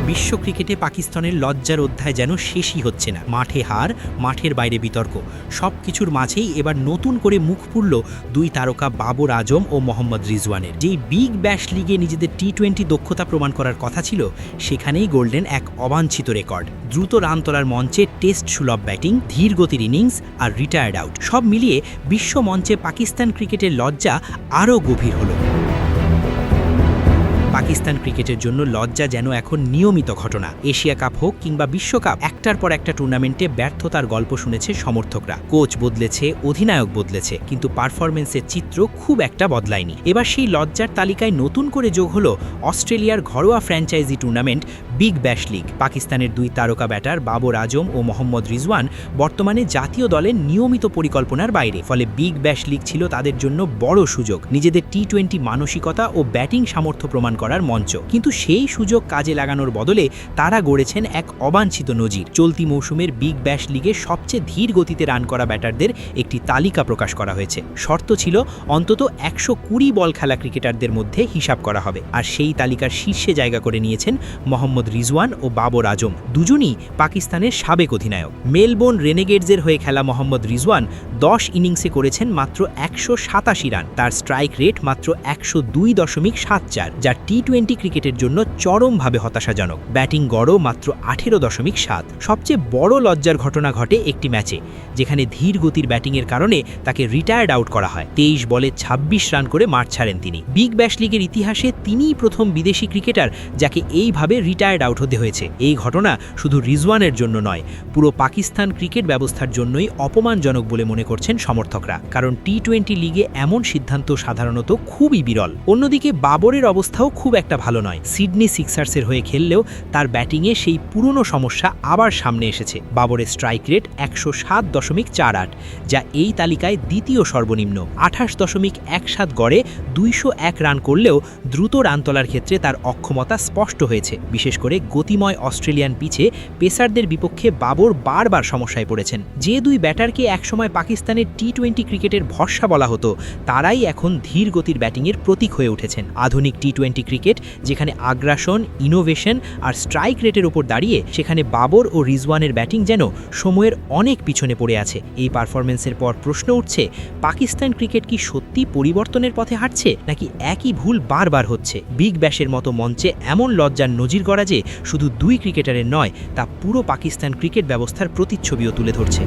বিশ্ব ক্রিকেটে পাকিস্তানের লজ্জার অধ্যায় যেন শেষই হচ্ছে না। মাঠে হার, মাঠের বাইরে বিতর্ক, সব কিছুর মাঝেই এবার নতুন করে মুখ পুরল দুই তারকা বাবর আজম ও মোহাম্মদ রিজওয়ানের। যেই বিগ ব্যাশ লিগে নিজেদের টি-20 দক্ষতা প্রমাণ করার কথা ছিল, সেখানেই গড়লেন এক অবাঞ্ছিত রেকর্ড। দ্রুত রান তোলার মঞ্চে টেস্ট সুলভ ব্যাটিং, ধীর গতির ইনিংস আর রিটায়ার্ড আউট, সব মিলিয়ে বিশ্ব মঞ্চে পাকিস্তান ক্রিকেটের লজ্জা আরও গভীর হলো। পাকিস্তান ক্রিকেটের জন্য লজ্জা যেন এখন নিয়মিত ঘটনা। এশিয়া কাপ হোক কিংবা বিশ্বকাপ, একটার পর একটা টুর্নামেন্টে ব্যর্থতার গল্প শুনেছে সমর্থকরা। কোচ বদলেছে, অধিনায়ক বদলেছে, কিন্তু পারফরমেন্সের চিত্র খুব একটা বদলায়নি। এবার সেই লজ্জার তালিকায় নতুন করে যোগ হলো অস্ট্রেলিয়ার ঘরোয়া franchise tournament Big Bash league. পাকিস্তানের দুই তারকা ব্যাটার বাবর আজম ও মোহাম্মদ রিজওয়ান বর্তমানে জাতীয় দলের নিয়মিত পরিকল্পনার বাইরে, ফলে বিগ ব্যাশ লিগ ছিল তাদের জন্য বড় সুযোগ, নিজেদের টি-20 মানসিকতা ও ব্যাটিং সামর্থ্য প্রমাণ করার মঞ্চ। কিন্তু সেই সুযোগ কাজে লাগানোর বদলে তারা গড়েছেন এক অবাঞ্ছিত নজির। চলতি মৌসুমের বিগ ব্যাশ লিগে সবচেয়ে ধীর গতিতে রান করা ব্যাটারদের একটি তালিকা প্রকাশ করা হয়েছে। শর্ত ছিল অন্তত 120 বল খেলা ক্রিকেটারদের মধ্যে হিসাব করা হবে, আর সেই তালিকার শীর্ষে জায়গা করে নিয়েছেন মোহাম্মদ রিজওয়ান ও বাবর আজম, দুজনই পাকিস্তানের সাবেক অধিনায়ক। মেলবোর্ন রেনেগেডসের হয়ে খেলা মোহাম্মদ রিজওয়ান 10 ইনিংসে করেছেন মাত্র 187 রান। তার স্ট্রাইক রেট মাত্র 102.74, যা টি-20 ক্রিকেটের জন্য চরমভাবে হতাশাজনক। ব্যাটিং গড়ও মাত্র 18.7। সবচেয়ে বড় লজ্জার ঘটনা ঘটে একটি ম্যাচে, যেখানে ধীর গতির ব্যাটিংয়ের কারণে তাকে রিটায়ার্ড আউট করা হয়। 23 বলে 26 রান করে মাঠ ছাড়েন তিনি। বিগ ব্যাশ লিগের ইতিহাসে তিনিই প্রথম বিদেশি ক্রিকেটার যাকে এইভাবে রিটায়ার্ড আউট হতে হয়েছে। এই ঘটনা শুধু রিজওয়ানের জন্য নয়, পুরো পাকিস্তান ক্রিকেট ব্যবস্থার জন্যই অপমানজনক বলে মনে করছেন সমর্থকরা, কারণ টি-20 লিগে এমন সিদ্ধান্ত সাধারণত খুবই বিরল। অন্যদিকে বাবরের অবস্থাও খুব একটা ভালো নয়। সিডনি সিক্সার্সের হয়ে খেললেও তার ব্যাটিংয়ে সেই পুরনো সমস্যা আবার সামনে এসেছে। বাবরের স্ট্রাইক রেট 107.48, যা এই তালিকায় দ্বিতীয় সর্বনিম্ন। 28.17 গড়ে 201 রান করলেও দ্রুত রান তোলার ক্ষেত্রে তার অক্ষমতা স্পষ্ট হয়েছে। বিশেষ করে গতিময় অস্ট্রেলিয়ান পিচে পেসারদের বিপক্ষে বাবর বারবার সমস্যায় পড়েছেন। যে দুই ব্যাটারকে একসময় পাকিস্তানের টি-20 ক্রিকেটের ভরসা বলা হতো, তারাই এখন ধীর গতির ব্যাটিংয়ের প্রতীক হয়ে উঠেছেন। আধুনিক টি-20 ক্রিকেট যেখানে আগ্রাসন, ইনোভেশন আর স্ট্রাইক রেটের উপর দাঁড়িয়ে, সেখানে বাবর ও রিজওয়ানের ব্যাটিং যেন সময়ের অনেক পিছনে পড়ে আছে। এই পারফরমেন্সের পর প্রশ্ন উঠছে, পাকিস্তান ক্রিকেট কি সত্যি পরিবর্তনের পথে হাঁটছে, নাকি একই ভুল বারবার হচ্ছে? বিগ ব্যাশের মতো মঞ্চে এমন লজ্জার নজির গড়া যে শুধু দুই ক্রিকেটারের নয়, তা পুরো পাকিস্তান ক্রিকেট ব্যবস্থার প্রতিচ্ছবিও তুলে ধরছে।